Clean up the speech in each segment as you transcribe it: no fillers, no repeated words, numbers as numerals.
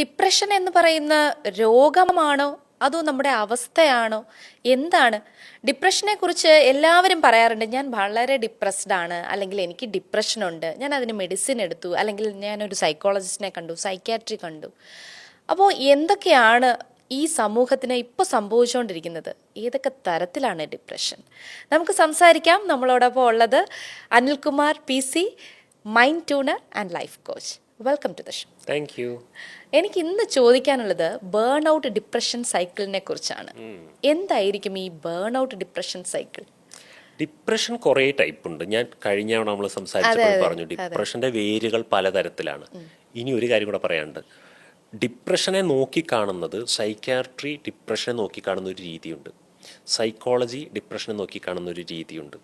Depression എന്ന് പറയുന്ന രോഗമാണോ അതോ നമ്മുടെ അവസ്ഥയാണോ? എന്താണ്? ഡിപ്രഷനെ കുറിച്ച് എല്ലാവരും പറയാറുണ്ട്, ഞാൻ വളരെ ഡിപ്രസ്ഡ് ആണ്, അല്ലെങ്കിൽ എനിക്ക് ഡിപ്രഷനുണ്ട്, ഞാൻ അതിന് മെഡിസിൻ എടുത്തു, അല്ലെങ്കിൽ ഞാനൊരു സൈക്കോളജിസ്റ്റിനെ കണ്ടു, സൈക്യാട്രി കണ്ടു. അപ്പോൾ എന്തൊക്കെയാണ് ഈ സമൂഹത്തിന് ഇപ്പോൾ സംഭവിച്ചുകൊണ്ടിരിക്കുന്നത്? ഏതൊക്കെ തരത്തിലാണ് ഡിപ്രഷൻ? നമുക്ക് സംസാരിക്കാം. നമ്മളോടൊപ്പം ഉള്ളത് Anilkumar PC, mind tuner and life coach. Welcome to the show. Thank you. എനിക്ക് ഇന്ന് ചോദിക്കാനുള്ളത് ബേൺ ഔട്ട് ഡിപ്രഷൻ സൈക്കിളിനെ കുറിച്ചാണ്. എന്തായിരിക്കും ഈ burn out depression cycle? Depression കുറേ ടൈപ്പ് ഉണ്ട്. ഞാൻ കഴിഞ്ഞ തവണ നമ്മൾ സംസാരിച്ചപ്പോൾ പറഞ്ഞു ഡിപ്രഷന്റെ വേരുകൾ പലതരത്തിലാണ്. ഇനി ഒരു കാര്യം കൂടെ പറയാനുണ്ട്. ഡിപ്രഷനെ നോക്കിക്കാണുന്നത് സൈക്യാട്രി ഡിപ്രഷനെ നോക്കിക്കാണുന്ന ഒരു രീതിയുണ്ട്, സൈക്കോളജി ഡിപ്രഷനെ നോക്കിക്കാണുന്ന ഒരു രീതിയുണ്ട്.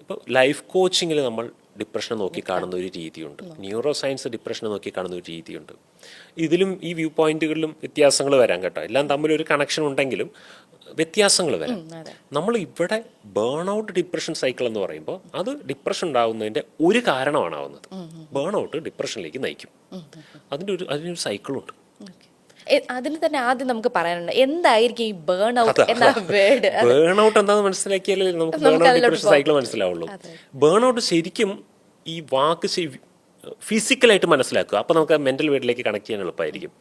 ഇപ്പോൾ ലൈഫ് കോച്ചിങ്ങിൽ നമ്മൾ ഡിപ്രഷനെ നോക്കിക്കാണുന്ന ഒരു രീതിയുണ്ട്, ന്യൂറോ സയൻസ് ഡിപ്രഷനെ നോക്കിക്കാണുന്ന ഒരു രീതിയുണ്ട്. ഇതിലും ഈ വ്യൂ പോയിന്റുകളിലും വ്യത്യാസങ്ങൾ വരാം കേട്ടോ. എല്ലാം തമ്മിലൊരു കണക്ഷൻ ഉണ്ടെങ്കിലും വ്യത്യാസങ്ങൾ വരാം. നമ്മൾ ഇവിടെ ബേൺ ഔട്ട് ഡിപ്രഷൻ സൈക്കിൾ എന്ന് പറയുമ്പോൾ അത് ഡിപ്രഷൻ ഉണ്ടാകുന്നതിൻ്റെ ഒരു കാരണമാണാവുന്നത്. ബേൺ ഔട്ട് ഡിപ്രഷനിലേക്ക് നയിക്കും. അതിനൊരു സൈക്കിളുണ്ട്. അതിന് തന്നെ ആദ്യം നമുക്ക് പറയാനുണ്ട്, എന്തായിരിക്കും ഈ ബേൺ ഔട്ട് എന്ന വേർഡ്? ബേൺ ഔട്ട് എന്താണെന്ന് മനസ്സിലാക്കിയാലേ നമുക്ക് ബേൺ ഔട്ട് ഡിപ്രഷൻ സൈക്കിൾ മനസ്സിലാവുള്ളൂ. ബേൺ ഔട്ട് ശരിക്കും ഈ വാക്ക് ഫിസിക്കലായിട്ട് മനസ്സിലാക്കുക, അപ്പോൾ നമുക്ക് മെന്റൽ വേർഡിലേക്ക് കണക്ട് ചെയ്യാൻ എളുപ്പമായിരിക്കും.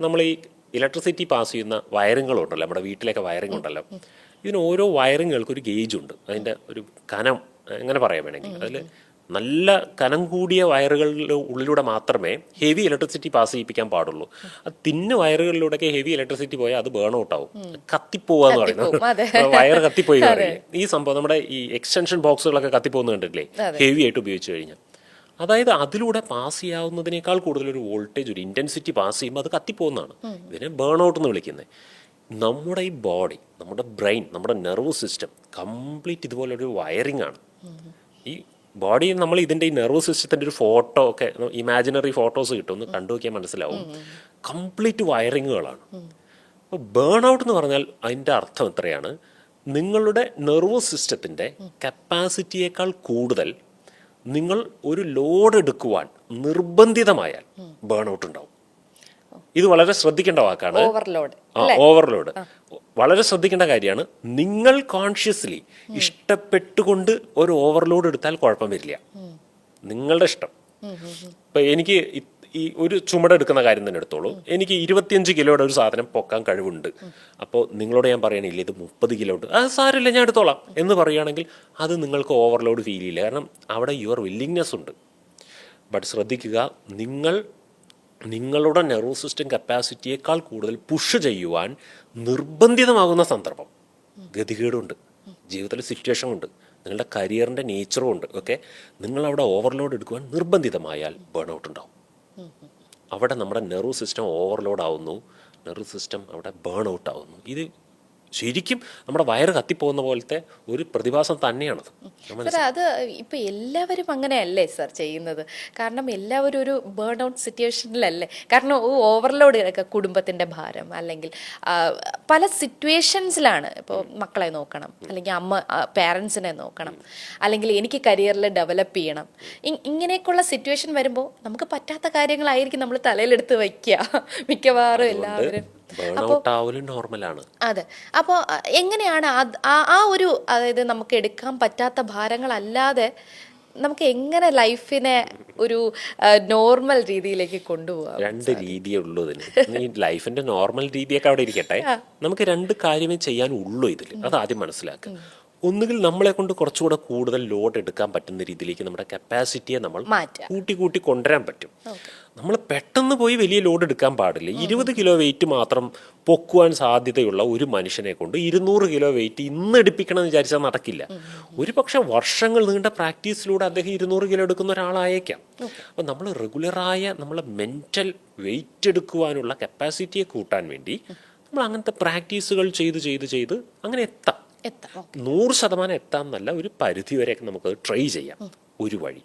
നമ്മൾ ഈ ഇലക്ട്രിസിറ്റി പാസ് ചെയ്യുന്ന വയറിങ്ങളുണ്ടല്ലോ, നമ്മുടെ വീട്ടിലേക്ക് വയറിംഗ് ഉണ്ടല്ലോ, ഇതിന് ഓരോ വയറിങ്ങുകൾക്ക് ഒരു ഗേജ് ഉണ്ട്, അതിൻ്റെ ഒരു കനം എങ്ങനെ പറയാൻ വേണമെങ്കിൽ. അതിൽ നല്ല കനം കൂടിയ വയറുകളുടെ ഉള്ളിലൂടെ മാത്രമേ ഹെവി ഇലക്ട്രിസിറ്റി പാസ് ചെയ്യിപ്പിക്കാൻ പാടുള്ളൂ. അത് തിന്ന വയറുകളിലൂടെയൊക്കെ ഹെവി ഇലക്ട്രിസിറ്റി പോയാൽ അത് ബേൺ ഔട്ട് ആവും, കത്തിപ്പോവാന്ന് പറയുന്നത്. വയർ കത്തിപ്പോയി പറയില്ലേ, ഈ സംഭവം നമ്മുടെ ഈ എക്സ്റ്റൻഷൻ ബോക്സുകളൊക്കെ കത്തിപ്പോകുന്ന കണ്ടിട്ടില്ലേ, ഹെവി ആയിട്ട് ഉപയോഗിച്ച് കഴിഞ്ഞാൽ. അതായത് അതിലൂടെ പാസ് ചെയ്യാവുന്നതിനേക്കാൾ കൂടുതൽ ഒരു വോൾട്ടേജ്, ഒരു ഇന്റൻസിറ്റി പാസ് ചെയ്യുമ്പോൾ അത് കത്തിപ്പോകുന്നതാണ്. ഇതിനെ ബേൺ ഔട്ട് എന്ന് വിളിക്കുന്നത്. നമ്മുടെ ഈ ബോഡി, നമ്മുടെ ബ്രെയിൻ, നമ്മുടെ നെർവസ് സിസ്റ്റം കംപ്ലീറ്റ് ഇതുപോലൊരു വയറിംഗ് ആണ്. ഈ ബോഡി നമ്മൾ ഇതിൻ്റെ ഈ നെർവസ് സിസ്റ്റത്തിൻ്റെ ഒരു ഫോട്ടോ ഒക്കെ, ഇമാജിനറി ഫോട്ടോസ് കിട്ടും, ഒന്ന് കണ്ടു നോക്കിയാൽ മനസ്സിലാവും. കംപ്ലീറ്റ് വയറിങ്ങുകളാണ്. അപ്പോൾ ബേൺ ഔട്ട് എന്ന് പറഞ്ഞാൽ അതിൻ്റെ അർത്ഥം എത്രയാണ്? നിങ്ങളുടെ നെർവസ് സിസ്റ്റത്തിൻ്റെ കപ്പാസിറ്റിയേക്കാൾ കൂടുതൽ നിങ്ങൾ ഒരു ലോഡ് എടുക്കുവാൻ നിർബന്ധിതമായാൽ ബേൺ ഔട്ട് ഉണ്ടാവും. ഇത് വളരെ ശ്രദ്ധിക്കേണ്ട വാക്കാണ്, ഓവർലോഡ്. വളരെ ശ്രദ്ധിക്കേണ്ട കാര്യമാണ്. നിങ്ങൾ കോൺഷ്യസ്ലി ഇഷ്ടപ്പെട്ടുകൊണ്ട് ഒരു ഓവർലോഡ് എടുത്താൽ കുഴപ്പം വരില്ല, നിങ്ങളുടെ ഇഷ്ടം. ഇപ്പൊ എനിക്ക് ഈ ഒരു ചുമട് എടുക്കുന്ന കാര്യം തന്നെ എടുത്തോളൂ. എനിക്ക് 25 കിലോയുടെ ഒരു സാധനം പൊക്കാൻ കഴിവുണ്ട്. അപ്പോൾ നിങ്ങളോട് ഞാൻ പറയണില്ല ഇത് 30 കിലോ ഉണ്ട്, അത് സാരമില്ല ഞാൻ എടുത്തോളാം എന്ന് പറയുകയാണെങ്കിൽ അത് നിങ്ങൾക്ക് ഓവർലോഡ് ഫീൽ ചെയ്യില്ല. കാരണം അവിടെ യുവർ വില്ലിങ്നെസ് ഉണ്ട്. ബട്ട് ശ്രദ്ധിക്കുക, നിങ്ങളുടെ നെർവസ് സിസ്റ്റം കപ്പാസിറ്റിയേക്കാൾ കൂടുതൽ പുഷ് ചെയ്യുവാൻ നിർബന്ധിതമാകുന്ന സന്ദർഭം, ഗതികേടുണ്ട്, ജീവിതത്തിലെ സിറ്റുവേഷൻ ഉണ്ട്, നിങ്ങളുടെ കരിയറിൻ്റെ നേച്ചറും ഉണ്ട്. ഓക്കെ, നിങ്ങളവിടെ ഓവർലോഡ് എടുക്കുവാൻ നിർബന്ധിതമായാൽ ബേൺ ഔട്ട് ഉണ്ടാവും. അവിടെ നമ്മുടെ നെർവസ് സിസ്റ്റം ഓവർലോഡ് ആവുന്നു, നെർവസ് സിസ്റ്റം അവിടെ ബേൺ ഔട്ട് ആവുന്നു. ഇത് ശരിക്കും നമ്മുടെ വയറ് കത്തിപ്പോകുന്ന പോലത്തെ ഒരു പ്രതിഭാസം തന്നെയാണത്. അത് ഇപ്പൊ എല്ലാവരും അങ്ങനെയല്ലേ സർ ചെയ്യുന്നത്? കാരണം എല്ലാവരും ഒരു ബേൺ ഔട്ട് സിറ്റുവേഷനിലല്ലേ? കാരണം ഓവർലോഡ് കുടുംബത്തിന്റെ ഭാരം, അല്ലെങ്കിൽ പല സിറ്റുവേഷൻസിലാണ്. ഇപ്പോൾ മക്കളെ നോക്കണം, അല്ലെങ്കിൽ പേരൻസിനെ നോക്കണം, അല്ലെങ്കിൽ എനിക്ക് കരിയറിൽ ഡെവലപ്പ് ചെയ്യണം. ഇങ്ങനെയൊക്കെയുള്ള സിറ്റുവേഷൻ വരുമ്പോൾ നമുക്ക് പറ്റാത്ത കാര്യങ്ങളായിരിക്കും നമ്മൾ തലയിലെടുത്ത് വയ്ക്കുക മിക്കവാറും എല്ലാവരും. അതെ. അപ്പോൾ എങ്ങനെയാണ് ആ ഒരു, അതായത് നമുക്ക് എടുക്കാൻ പറ്റാത്ത ഭാരങ്ങളല്ലാതെ നമുക്ക് എങ്ങനെ ലൈഫിനെ ഒരു നോർമൽ രീതിയിലേക്ക് കൊണ്ടുപോകാം? രണ്ട് രീതിയേ ഉള്ളൂ ഇതിന്. ഈ ലൈഫിന്റെ നോർമൽ രീതിയൊക്കെ അവിടെ ഇരിക്കട്ടെ, നമുക്ക് രണ്ട് കാര്യമേ ചെയ്യാനുള്ളൂ ഇതിൽ. അത് ആദ്യം മനസ്സിലാക്കുക. ഒന്നുകിൽ നമ്മളെ കൊണ്ട് കുറച്ചുകൂടെ കൂടുതൽ ലോഡ് എടുക്കാൻ പറ്റുന്ന രീതിയിലേക്ക് നമ്മുടെ കപ്പാസിറ്റിയെ നമ്മൾ കൂട്ടി കൊണ്ടുവരാൻ പറ്റും. നമ്മൾ പെട്ടെന്ന് പോയി വലിയ ലോഡ് എടുക്കാൻ പാടില്ല. 20 കിലോ വെയിറ്റ് മാത്രം പൊക്കുവാൻ സാധ്യതയുള്ള ഒരു മനുഷ്യനെ കൊണ്ട് 200 കിലോ വെയിറ്റ് ഇന്ന് എടുപ്പിക്കണം എന്ന് വിചാരിച്ചാൽ നടക്കില്ല. ഒരു പക്ഷെ വർഷങ്ങൾ നീണ്ട പ്രാക്ടീസിലൂടെ അദ്ദേഹം 200 കിലോ എടുക്കുന്ന ഒരാളായേക്കാം. അപ്പം നമ്മൾ റെഗുലറായ നമ്മളെ മെന്റൽ വെയിറ്റ് എടുക്കുവാനുള്ള കപ്പാസിറ്റിയെ കൂട്ടാൻ വേണ്ടി നമ്മൾ അങ്ങനത്തെ പ്രാക്ടീസുകൾ ചെയ്ത് അങ്ങനെ എത്താം. 100% എത്താം എന്നല്ല, ഒരു പരിധി വരെയൊക്കെ നമുക്ക് ട്രൈ ചെയ്യാം. ഒരു വഴി.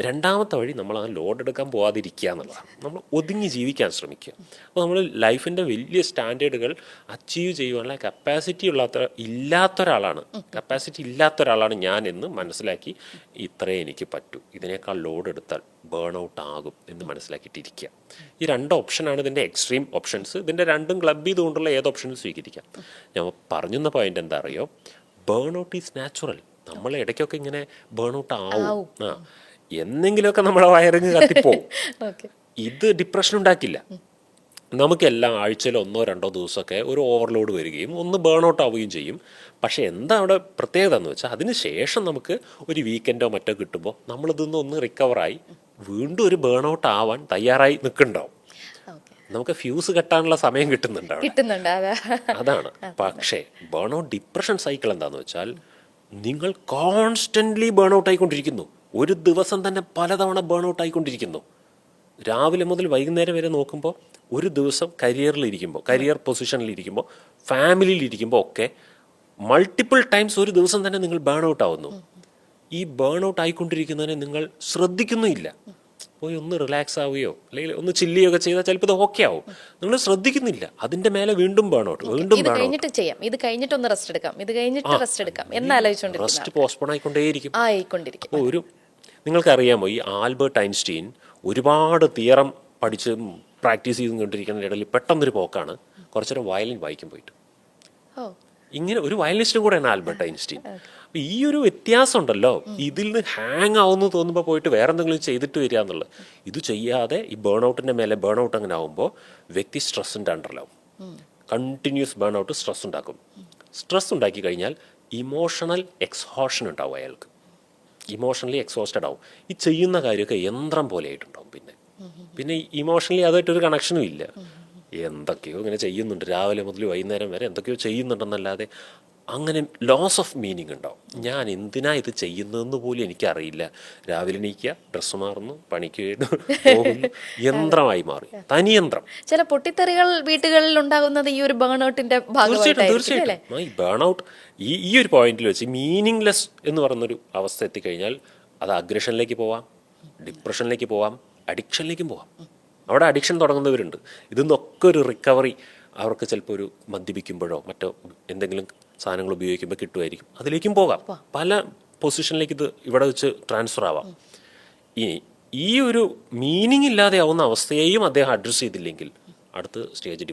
രണ്ടാമത്തെ വഴി നമ്മൾ ആ ലോഡ് എടുക്കാൻ പോകാതിരിക്കുക എന്നുള്ളതാണ്. നമ്മൾ ഒതുങ്ങി ജീവിക്കാൻ ശ്രമിക്കുക. അപ്പോൾ നമ്മൾ ലൈഫിൻ്റെ വലിയ സ്റ്റാൻഡേർഡുകൾ അച്ചീവ് ചെയ്യുവാനുള്ള കപ്പാസിറ്റി ഇല്ലാത്ത ഒരാളാണ് ഞാൻ എന്ന് മനസ്സിലാക്കി ഇത്രേ എനിക്ക് പറ്റൂ, ഇതിനേക്കാൾ ലോഡ് എടുത്താൽ ബേൺ ഔട്ട് ആകും എന്ന് മനസ്സിലാക്കിയിട്ടിരിക്കുക. ഈ രണ്ട് ഓപ്ഷനാണ് ഇതിൻ്റെ എക്സ്ട്രീം ഓപ്ഷൻസ്. ഇതിൻ്റെ രണ്ടും ക്ലബ് ചെയ്തുകൊണ്ടുള്ള ഏത് ഓപ്ഷനും സ്വീകരിക്കാം. ഞാൻ പറഞ്ഞുന്ന പോയിന്റ് എന്താ അറിയോ, ബേൺ ഔട്ട് ഈസ് നാച്ചുറൽ. നമ്മൾ ഇടയ്ക്കൊക്കെ ഇങ്ങനെ ബേൺ ഔട്ട് ആവും. എന്നെങ്കിലുമൊക്കെ നമ്മളെ വയറിങ് കത്തിപ്പോവും. ഇത് ഡിപ്രഷൻ ഉണ്ടാക്കില്ല. നമുക്കെല്ലാം ആഴ്ചയിൽ 1-2 ദിവസമൊക്കെ ഒരു ഓവർലോഡ് വരികയും ഒന്ന് ബേൺ ഔട്ട് ആവുകയും ചെയ്യും. പക്ഷേ എന്താ അവിടെ പ്രത്യേകത എന്ന് വെച്ചാൽ അതിന് ശേഷം നമുക്ക് ഒരു വീക്കെൻഡോ മറ്റോ കിട്ടുമ്പോൾ നമ്മളിതൊന്നും ഒന്ന് റിക്കവറായി വീണ്ടും ഒരു ബേൺ ഔട്ട് ആവാൻ തയ്യാറായി നിൽക്കുന്നുണ്ടാവും. നമുക്ക് ഫ്യൂസ് കെട്ടാനുള്ള സമയം കിട്ടുന്നുണ്ട്. അതാണ്. പക്ഷേ ബേൺ ഔട്ട് ഡിപ്രഷൻ സൈക്കിൾ എന്താണെന്ന് വെച്ചാൽ നിങ്ങൾ കോൺസ്റ്റൻ്റ്ലി ബേൺ ഔട്ട് ആയിക്കൊണ്ടിരിക്കുന്നു. ഒരു ദിവസം തന്നെ പലതവണ ബേൺ ഔട്ട് ആയിക്കൊണ്ടിരിക്കുന്നു. രാവിലെ മുതൽ വൈകുന്നേരം വരെ നോക്കുമ്പോൾ ഒരു ദിവസം കരിയർ പൊസിഷനിലിരിക്കുമ്പോൾ ഫാമിലിയിലിരിക്കുമ്പോൾ ഒക്കെ മൾട്ടിപ്പിൾ ടൈംസ് ഒരു ദിവസം തന്നെ നിങ്ങൾ ബേൺ ഔട്ട് ആവുന്നു. ഈ ബേൺ ഔട്ട് ആയിക്കൊണ്ടിരിക്കുന്നതിനെ നിങ്ങൾ ശ്രദ്ധിക്കുന്നുമില്ല. പോയി ഒന്ന് റിലാക്സ് ആവുകയോ അല്ലെങ്കിൽ ഒന്ന് ചില്ലിയൊക്കെ ചെയ്താൽ ചിലപ്പോൾ ഇത് ഓക്കെ ആവും. നിങ്ങൾ ശ്രദ്ധിക്കുന്നില്ല. അതിന്റെ മേലെ വീണ്ടും ബേൺ ഔട്ട്, വീണ്ടും ഇത് കഴിഞ്ഞിട്ടൊന്ന് റെസ്റ്റ് എടുക്കാം എന്നാലോചിച്ചുകൊണ്ടിരിക്കും. Rest postpone ആയിക്കൊണ്ടേയിരിക്കും. ഒരു നിങ്ങൾക്കറിയാമോ, ഈ ആൽബർട്ട് ഐൻസ്റ്റീൻ ഒരുപാട് തിയറം പഠിച്ച് പ്രാക്ടീസ് ചെയ്തുകൊണ്ടിരിക്കുന്ന ഇടയിൽ പെട്ടെന്നൊരു പോക്കാണ് കുറച്ചേരം വയലിൻ വായിക്കാൻ പോയിട്ട്. ഇങ്ങനെ ഒരു വയലിനിസ്റ്റും കൂടെയാണ് ആൽബർട്ട് ഐൻസ്റ്റീൻ. അപ്പം ഈ ഒരു വ്യത്യാസം ഉണ്ടല്ലോ, ഇതിൽ നിന്ന് ഹാങ് ആവുമെന്ന് തോന്നുമ്പോൾ പോയിട്ട് വേറെ എന്തെങ്കിലും ചെയ്തിട്ട് വരിക എന്നുള്ളത്. ഇത് ചെയ്യാതെ ഈ ബേൺ ഔട്ടിൻ്റെ മേലെ ബേൺ ഔട്ട് അങ്ങനെ ആവുമ്പോൾ വ്യക്തി സ്ട്രെസ്സിൻ്റെ അണ്ടറിലാവും. കണ്ടിന്യൂസ് ബേൺ ഔട്ട് സ്ട്രെസ് ഉണ്ടാക്കും. സ്ട്രെസ് ഉണ്ടാക്കി കഴിഞ്ഞാൽ ഇമോഷണൽ എക്സ്ഹോഷൻ ഉണ്ടാവും. അയാൾക്ക് ഇമോഷണലി എക്സോസ്റ്റഡ് ആവും. ഈ ചെയ്യുന്ന കാര്യമൊക്കെ യന്ത്രം പോലെ ആയിട്ടുണ്ടാവും. പിന്നെ ഇമോഷണലി അതുമായിട്ടൊരു കണക്ഷനും ഇല്ല. എന്തൊക്കെയോ ഇങ്ങനെ ചെയ്യുന്നുണ്ട്, രാവിലെ മുതൽ വൈകുന്നേരം വരെ എന്തൊക്കെയോ ചെയ്യുന്നുണ്ടെന്നല്ലാതെ അങ്ങനെ ലോസ് ഓഫ് മീനിങ് ഉണ്ടാവും. ഞാൻ എന്തിനാ ഇത് ചെയ്യുന്നതെന്ന് പോലും എനിക്കറിയില്ല. രാവിലെ എണീക്കുക, ഡ്രസ്സ് മാറുന്നു, പണിക്ക് പോകുന്നു, യന്ത്രമായി മാറി, തനിയന്ത്രം. ചില പൊട്ടിത്തെറികൾ വീട്ടുകളിൽ ഉണ്ടാകുന്നത് ഈ ഒരു ബേൺ ഔട്ടിന്റെ തീർച്ചയായിട്ടും ഈ ബേൺ ഔട്ട് ഈ ഒരു പോയിന്റിൽ വെച്ച് മീനിങ്ലെസ് എന്ന് പറയുന്നൊരു അവസ്ഥ എത്തിക്കഴിഞ്ഞാൽ അത് അഗ്രഷനിലേക്ക് പോവാം, ഡിപ്രഷനിലേക്ക് പോവാം, അഡിക്ഷനിലേക്കും പോവാം. അവിടെ അഡിക്ഷൻ തുടങ്ങുന്നവരുണ്ട്. ഇതൊന്നൊക്കെ ഒരു റിക്കവറി അവർക്ക് ചിലപ്പോൾ ഒരു മദ്യപിക്കുമ്പോഴോ മറ്റോ എന്തെങ്കിലും സാധനങ്ങൾ ഉപയോഗിക്കുമ്പോൾ കിട്ടുമായിരിക്കും. അതിലേക്കും പോകാം. പല പൊസിഷനിലേക്ക് ഇത് ഇവിടെ വെച്ച് ട്രാൻസ്ഫർ ആവാം. ഈ ഒരു മീനിങ് ഇല്ലാതെ ആവുന്ന അവസ്ഥയെയും അദ്ദേഹം അഡ്രസ്സ് ചെയ്തില്ലെങ്കിൽ അടുത്ത സ്റ്റേജ്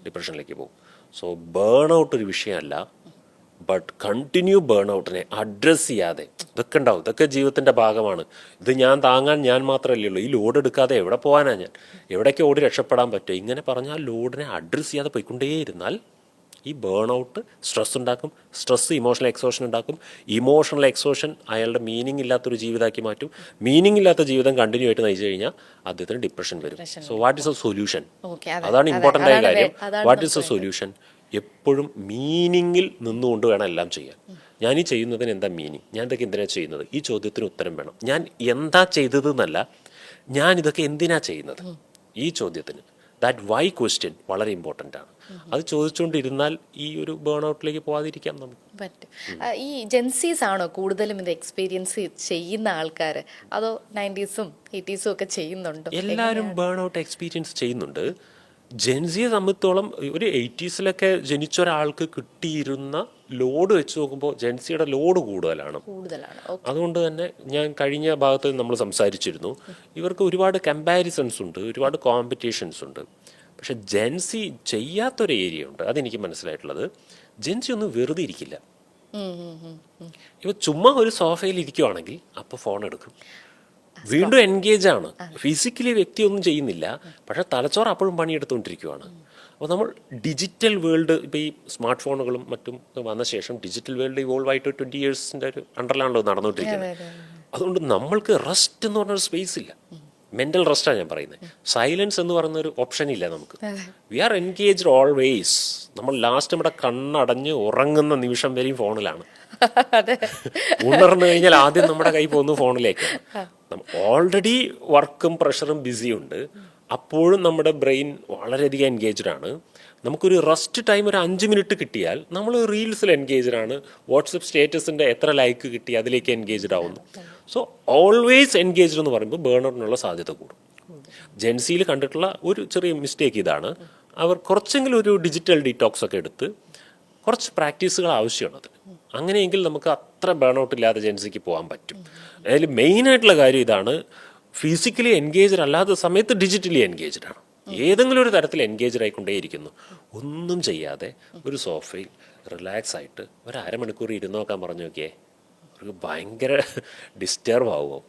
ഡിപ്രഷനിലേക്ക് പോകും. സോ ബേൺ ഔട്ട് ഒരു വിഷയമല്ല. ബട്ട് കണ്ടിന്യൂ ബേൺ ഔട്ടിനെ അഡ്രസ്സ് ചെയ്യാതെ ഇതൊക്കെ ഉണ്ടാവും. ഇതൊക്കെ ജീവിതത്തിൻ്റെ ഭാഗമാണ്. ഇത് ഞാൻ മാത്രമല്ലേ ഉള്ളൂ. ഈ ലോഡ് എടുക്കാതെ എവിടെ പോകാനാ ഞാൻ? എവിടേക്ക് ഓടി രക്ഷപ്പെടാൻ പറ്റും? ഇങ്ങനെ പറഞ്ഞാൽ ലോഡിനെ അഡ്രസ്സ് ചെയ്യാതെ പോയിക്കൊണ്ടേയിരുന്നാൽ ഈ ബേൺ ഔട്ട് സ്ട്രെസ് ഉണ്ടാക്കും. സ്ട്രെസ് ഇമോഷണൽ എക്സോഷൻ ഉണ്ടാക്കും. ഇമോഷണൽ എക്സോഷൻ അയാളുടെ മീനിങ് ഇല്ലാത്തൊരു ജീവിതമാക്കി മാറ്റും. മീനിങ് ഇല്ലാത്ത ജീവിതം കണ്ടിന്യൂ ആയിട്ട് നയിച്ചു കഴിഞ്ഞാൽ അദ്ദേഹത്തിന് ഡിപ്രഷൻ വരും. So what is A solution? അതാണ് ഇമ്പോർട്ടൻ്റ് ആയ കാര്യം. What is A solution? എപ്പോഴും മീനിങ്ങിൽ നിന്നുകൊണ്ട് വേണം എല്ലാം ചെയ്യാൻ. ഞാൻ ഈ ചെയ്യുന്നതിന് എന്താ മീനിങ്? ഞാൻ ഇതൊക്കെ എന്തിനാണ് ചെയ്യുന്നത്? ഈ ചോദ്യത്തിന് ഉത്തരം വേണം. ഞാൻ എന്താ ചെയ്തത് എന്നല്ല, ഞാൻ ഇതൊക്കെ എന്തിനാ ചെയ്യുന്നത്? ഈ ചോദ്യത്തിന് ദാറ്റ് വൈ ക്വസ്റ്റ്യൻ വളരെ ഇമ്പോർട്ടൻ്റ് ആണ്. അത് ചോദിച്ചുകൊണ്ടിരുന്നാൽ ഈ ഒരു ബേൺ ഔട്ടിലേക്ക് പോകാതിരിക്കാം നമുക്ക് പറ്റും. ഈ ജെൻസീസ് ആണോ കൂടുതലും ഇത് എക്സ്പീരിയൻസ് ചെയ്യുന്ന ആൾക്കാർ, അതോ 90s 80s ഒക്കെ ചെയ്യുന്നുണ്ടോ? എല്ലാവരും ബേൺ ഔട്ട് എക്സ്പീരിയൻസ് ചെയ്യുന്നുണ്ട്. ജെൻസിയെ സംബന്ധിച്ചോളം ഒരു 80s ജനിച്ച ഒരാൾക്ക് കിട്ടിയിരുന്ന ലോഡ് വെച്ച് നോക്കുമ്പോൾ ജെൻസിയുടെ ലോഡ് കൂടുതലാണ്. അതുകൊണ്ട് തന്നെ ഞാൻ കഴിഞ്ഞ ഭാഗത്ത് നമ്മൾ സംസാരിച്ചിരുന്നു, ഇവർക്ക് ഒരുപാട് കമ്പാരിസൺസ് ഉണ്ട്, ഒരുപാട് കോമ്പറ്റീഷൻസ് ഉണ്ട്. പക്ഷെ ജെൻസി ചെയ്യാത്തൊരു ഏരിയ ഉണ്ട്. അതെനിക്ക് മനസ്സിലായിട്ടുള്ളത്, ജെൻസി ഒന്നും വെറുതെ ഇരിക്കില്ല. ഇവ ചുമ്മാ ഒരു സോഫയിൽ ഇരിക്കുവാണെങ്കിൽ അപ്പോൾ ഫോൺ എടുക്കും, വീണ്ടും എൻഗേജ് ആണ്. ഫിസിക്കലി വ്യക്തി ഒന്നും ചെയ്യുന്നില്ല, പക്ഷെ തലച്ചോറ് അപ്പോഴും പണിയെടുത്തുകൊണ്ടിരിക്കുകയാണ്. അപ്പോൾ നമ്മൾ ഡിജിറ്റൽ വേൾഡ്, ഇപ്പോൾ ഈ സ്മാർട്ട് ഫോണുകളും മറ്റും വന്ന ശേഷം ഡിജിറ്റൽ വേൾഡ് ഇവോൾവ് ആയിട്ട് 20 years ഒരു അണ്ടറിലാണല്ലോ നടന്നുകൊണ്ടിരിക്കുന്നത്. അതുകൊണ്ട് നമ്മൾക്ക് റെസ്റ്റ് എന്ന് പറഞ്ഞൊരു സ്പേസ് ഇല്ല. മെൻ്റൽ റെസ്റ്റാണ് ഞാൻ പറയുന്നത്. സൈലൻസ് എന്ന് പറയുന്നൊരു ഓപ്ഷൻ ഇല്ല നമുക്ക്. We are engaged always. നമ്മൾ ലാസ്റ്റ് നമ്മുടെ കണ്ണടഞ്ഞ് ഉറങ്ങുന്ന നിമിഷം വരെയും ഫോണിലാണ്. ഉണർന്നു കഴിഞ്ഞാൽ ആദ്യം നമ്മുടെ കൈ പോകുന്നു ഫോണിലേക്കാണ്. ഓൾറെഡി വർക്കും പ്രഷറും ബിസിയുണ്ട്, അപ്പോഴും നമ്മുടെ ബ്രെയിൻ വളരെയധികം എൻഗേജ്ഡ് ആണ്. നമുക്കൊരു റെസ്റ്റ് ടൈം ഒരു 5 മിനിറ്റ് കിട്ടിയാൽ നമ്മൾ റീൽസിൽ എൻഗേജ്ഡ് ആണ്. വാട്സപ്പ് സ്റ്റേറ്റസിൻ്റെ എത്ര ലൈക്ക് കിട്ടി അതിലേക്ക് എൻഗേജ്ഡ് ആവുന്നു. സോ ഓൾവേസ് എൻഗേജ്ഡ് എന്ന് പറയുമ്പോൾ ബേൺ ഔട്ടിനുള്ള സാധ്യത കൂടും. ജെൻസിയിൽ കണ്ടിട്ടുള്ള ഒരു ചെറിയ മിസ്റ്റേക്ക് ഇതാണ്, അവർ കുറച്ചെങ്കിലും ഒരു ഡിജിറ്റൽ ഡീറ്റോക്സ് ഒക്കെ എടുത്ത് കുറച്ച് പ്രാക്ടീസുകൾ ആവശ്യമാണ് അതിന്. അങ്ങനെയെങ്കിൽ നമുക്ക് അത്ര ബേൺ ഔട്ട് ഇല്ലാതെ ജെൻസിക്ക് പോകാൻ പറ്റും. അതിൽ മെയിനായിട്ടുള്ള കാര്യം ഇതാണ്, ഫിസിക്കലി എൻഗേജ്ഡ് അല്ലാത്ത സമയത്ത് ഡിജിറ്റലി എൻഗേജ്ഡ് ആണ്. ഏതെങ്കിലും ഒരു തരത്തിൽ എൻഗേജ്ഡ് ആയിക്കൊണ്ടേയിരിക്കുന്നു. ഒന്നും ചെയ്യാതെ ഒരു സോഫയിൽ റിലാക്സ് ആയിട്ട് ഒരു അരമണിക്കൂർ ഇരുന്ന് നോക്കാൻ പറഞ്ഞു നോക്കിയേ, ഒരു ഭയങ്കര ഡിസ്റ്റർബ് ആവുമോ?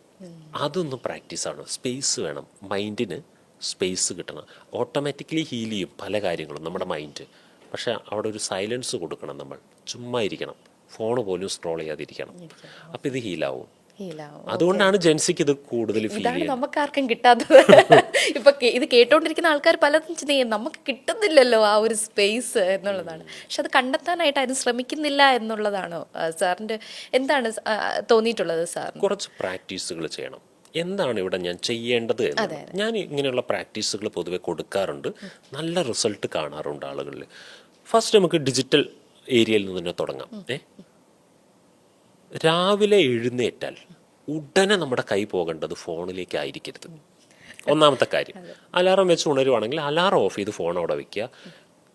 അതൊന്നും പ്രാക്ടീസാണ്. സ്പേസ് വേണം, മൈൻഡിന് സ്പേസ് കിട്ടണം. ഓട്ടോമാറ്റിക്കലി ഹീൽ ചെയ്യും പല കാര്യങ്ങളും നമ്മുടെ മൈൻഡ്. പക്ഷെ അവിടെ ഒരു സൈലൻസ് കൊടുക്കണം. നമ്മൾ ചുമ്മാ ഇരിക്കണം, ഫോൺ പോലും സ്ക്രോൾ ചെയ്യാതിരിക്കണം. അപ്പം ഇത് ഹീലാവും. അതുകൊണ്ടാണ് ജെൻസിക്ക് ഇത് കൂടുതൽ ഫീൽ ഇതാണ് ചെയ്യുന്നത്. നമുക്ക് ആർക്കും കിട്ടാത്തത്. ഇപ്പൊ ഇത് കേട്ടോണ്ടിരിക്കുന്ന ആൾക്കാർ പലതും ചെയ്യും, നമുക്ക് കിട്ടുന്നില്ലല്ലോ ആ ഒരു സ്പേസ് എന്നുള്ളതാണ്. പക്ഷെ അത് കണ്ടെത്താനായിട്ട് ആരും ശ്രമിക്കുന്നില്ല എന്നുള്ളതാണോ സാറിന്റെ, എന്താണ് തോന്നിയിട്ടുള്ളത് സാർ? കുറച്ച് പ്രാക്ടീസുകൾ ചെയ്യണം. എന്താണ് ഇവിടെ ഞാൻ ചെയ്യേണ്ടത് എന്ന് ഞാൻ ഇങ്ങനെയുള്ള പ്രാക്ടീസുകൾ പൊതുവെ കൊടുക്കാറുണ്ട്. നല്ല റിസൾട്ട് കാണാറുണ്ട് ആളുകളിൽ. ഫസ്റ്റ് നമുക്ക് ഡിജിറ്റൽ ഏരിയയിൽ നിന്ന് തന്നെ തുടങ്ങാം. രാവിലെ എഴുന്നേറ്റാൽ ഉടനെ നമ്മുടെ കൈ പോകേണ്ടത് ഫോണിലേക്ക് ആയിരിക്കരുത്. ഒന്നാമത്തെ കാര്യം. അലാറം വെച്ച് ഉണരുവാണെങ്കിൽ അലാറം ഓഫ് ചെയ്ത് ഫോൺ അവിടെ വെക്കുക.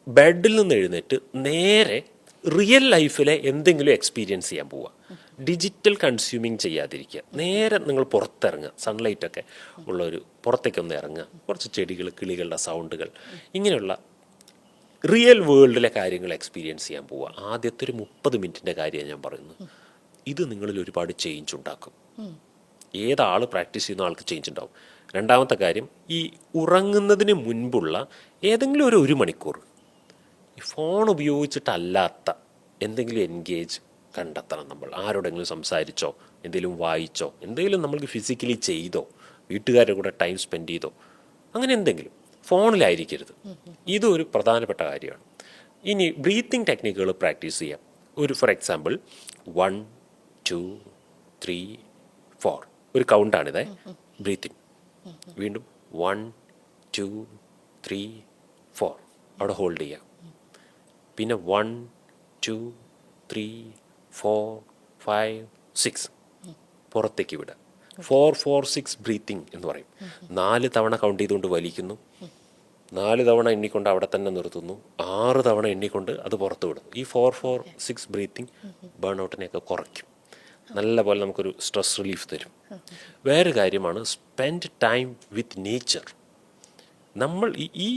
ബെഡിൽ നിന്ന് എഴുന്നേറ്റ് നേരെ റിയൽ ലൈഫിലെ എന്തെങ്കിലും എക്സ്പീരിയൻസ് ചെയ്യാൻ പോവുക. ഡിജിറ്റൽ കൺസ്യൂമിങ് ചെയ്യാതിരിക്കുക. നേരെ നിങ്ങൾ പുറത്തിറങ്ങുക, സൺലൈറ്റൊക്കെ ഉള്ളൊരു പുറത്തേക്കൊന്ന് ഇറങ്ങുക. കുറച്ച് ചെടികൾ, കിളികളുടെ സൗണ്ടുകൾ, ഇങ്ങനെയുള്ള റിയൽ വേൾഡിലെ കാര്യങ്ങൾ എക്സ്പീരിയൻസ് ചെയ്യാൻ പോവുക. ആദ്യത്തെ ഒരു 30 മിനിറ്റിൻ്റെ കാര്യമാണ് ഞാൻ പറയുന്നത്. ഇത് നിങ്ങളിൽ ഒരുപാട് ചേഞ്ച് ഉണ്ടാക്കും. ഏതാൾ പ്രാക്ടീസ് ചെയ്യുന്ന ആൾക്ക് ചേഞ്ച് ഉണ്ടാവും. രണ്ടാമത്തെ കാര്യം, ഈ ഉറങ്ങുന്നതിന് മുൻപുള്ള ഏതെങ്കിലും ഒരു മണിക്കൂർ ഈ ഫോൺ ഉപയോഗിച്ചിട്ടല്ലാത്ത എന്തെങ്കിലും എൻഗേജ് കണ്ടെത്തണം. നമ്മൾ ആരോടെങ്കിലും സംസാരിച്ചോ, എന്തെങ്കിലും വായിച്ചോ, എന്തെങ്കിലും നമ്മൾക്ക് ഫിസിക്കലി ചെയ്തോ, വീട്ടുകാരുടെ കൂടെ ടൈം സ്പെൻഡ് ചെയ്തോ, അങ്ങനെ എന്തെങ്കിലും ഫോണിലായിരിക്കരുത്. ഇതൊരു പ്രധാനപ്പെട്ട കാര്യമാണ്. ഇനി ബ്രീത്തിങ് ടെക്നിക്കുകൾ പ്രാക്ടീസ് ചെയ്യാം. ഫോർ എക്സാമ്പിൾ 1 2 3 4 ഒരു കൗണ്ടാണിതേ. ബ്രീത്തിങ് വീണ്ടും 1 2 3 4 അവിടെ ഹോൾഡ് ചെയ്യാം. പിന്നെ 1 2 3 4 5 6 പുറത്തേക്ക് വിടുക. 4 4 6 ബ്രീത്തിങ് എന്ന് പറയും. 4 തവണ കൗണ്ട് ചെയ്തുകൊണ്ട് വലിക്കുന്നു, 4 തവണ എണ്ണിക്കൊണ്ട് അവിടെ തന്നെ നിർത്തുന്നു, 6 തവണ എണ്ണിക്കൊണ്ട് അത് പുറത്ത് വിടുന്നു. ഈ 4 4 6 ബ്രീത്തിങ് ബേൺ ഔട്ടിനെയൊക്കെ കുറയ്ക്കും. നല്ല പോലെ നമുക്കൊരു സ്ട്രെസ് റിലീഫ് തരും. വേറെ കാര്യമാണ് സ്പെൻഡ് ടൈം വിത്ത് നേച്ചർ. നമ്മൾ ഈ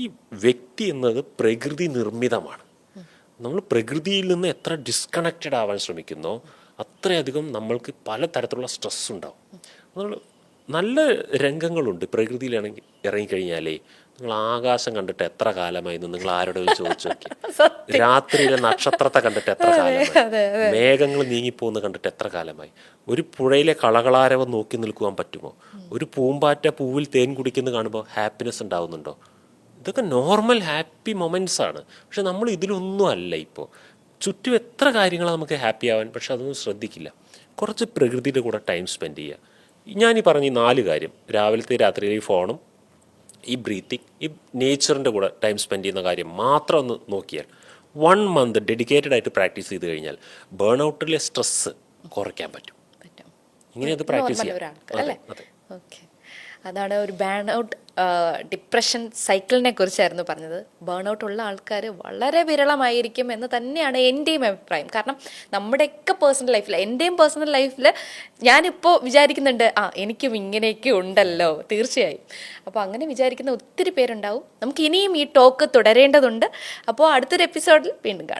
വ്യക്തി എന്നത് പ്രകൃതി നിർമ്മിതമാണ്. നമ്മൾ പ്രകൃതിയിൽ നിന്ന് എത്ര ഡിസ്കണക്റ്റഡ് ആവാൻ ശ്രമിക്കുന്നോ അത്രയധികം നമ്മൾക്ക് പലതരത്തിലുള്ള സ്ട്രെസ് ഉണ്ടാവും. നമ്മൾ നല്ല രംഗങ്ങളുണ്ട് പ്രകൃതിയിലാണെങ്കിൽ. ഇറങ്ങിക്കഴിഞ്ഞാലേ നിങ്ങൾ ആകാശം കണ്ടിട്ട് എത്ര കാലമായി എന്ന് നിങ്ങൾ ആരോടെങ്കിലും ചോദിച്ചു നോക്കി. രാത്രിയിലെ നക്ഷത്രത്തെ കണ്ടിട്ട് എത്ര കാലമായി, മേഘങ്ങൾ നീങ്ങിപ്പോകുന്ന കണ്ടിട്ട് എത്ര കാലമായി. ഒരു പുഴയിലെ കളകളാരവം നോക്കി നിൽക്കുവാൻ പറ്റുമോ? ഒരു പൂമ്പാറ്റ പൂവിൽ തേൻ കുടിക്കുന്നത് കാണുമ്പോൾ ഹാപ്പിനെസ് ഉണ്ടാവുന്നുണ്ടോ? ഇതൊക്കെ നോർമൽ ഹാപ്പി മൊമെൻറ്റ്സ് ആണ്. പക്ഷെ നമ്മൾ ഇതിലൊന്നും അല്ല. ഇപ്പോൾ ചുറ്റും എത്ര കാര്യങ്ങളാണ് നമുക്ക് ഹാപ്പി ആവാൻ, പക്ഷെ അതൊന്നും ശ്രദ്ധിക്കില്ല. കുറച്ച് പ്രകൃതിയുടെ കൂടെ ടൈം സ്പെൻഡ് ചെയ്യുക. ഞാനീ പറഞ്ഞ 4 കാര്യം, രാവിലത്തെ രാത്രിയിലെ ഈ ഫോണും ഈ ബ്രീത്തിങ്, ഈ നേച്ചറിൻ്റെ കൂടെ ടൈം സ്പെൻഡ് ചെയ്യുന്ന കാര്യം മാത്രം ഒന്ന് നോക്കിയാൽ 1 മന്ത് ഡെഡിക്കേറ്റഡ് ആയിട്ട് പ്രാക്ടീസ് ചെയ്ത് കഴിഞ്ഞാൽ ബേൺ ഔട്ടിലെ സ്ട്രെസ് കുറയ്ക്കാൻ പറ്റും. ഇങ്ങനെ അത് പ്രാക്ടീസ് ചെയ്യാം. അതെ. ഓക്കെ, അതാണ് ഒരു ബേൺ ഔട്ട് ഡിപ്രഷൻ സൈക്കിളിനെ കുറിച്ചായിരുന്നു പറഞ്ഞത്. ബേൺ ഔട്ട് ഉള്ള ആൾക്കാർ വളരെ വിരളമായിരിക്കും എന്ന് തന്നെയാണ് എൻ്റെയും അഭിപ്രായം. കാരണം നമ്മുടെയൊക്കെ പേഴ്സണൽ ലൈഫിൽ, എൻ്റെയും പേഴ്സണൽ ലൈഫിൽ ഞാനിപ്പോൾ വിചാരിക്കുന്നുണ്ട്, എനിക്കും ഇങ്ങനെയൊക്കെ ഉണ്ടല്ലോ. തീർച്ചയായും. അപ്പോൾ അങ്ങനെ വിചാരിക്കുന്ന ഒത്തിരി പേരുണ്ടാവും. നമുക്ക് ഇനിയും ഈ ടോക്ക് തുടരേണ്ടതുണ്ട്. അപ്പോൾ അടുത്തൊരു എപ്പിസോഡിൽ വീണ്ടും കാണാം.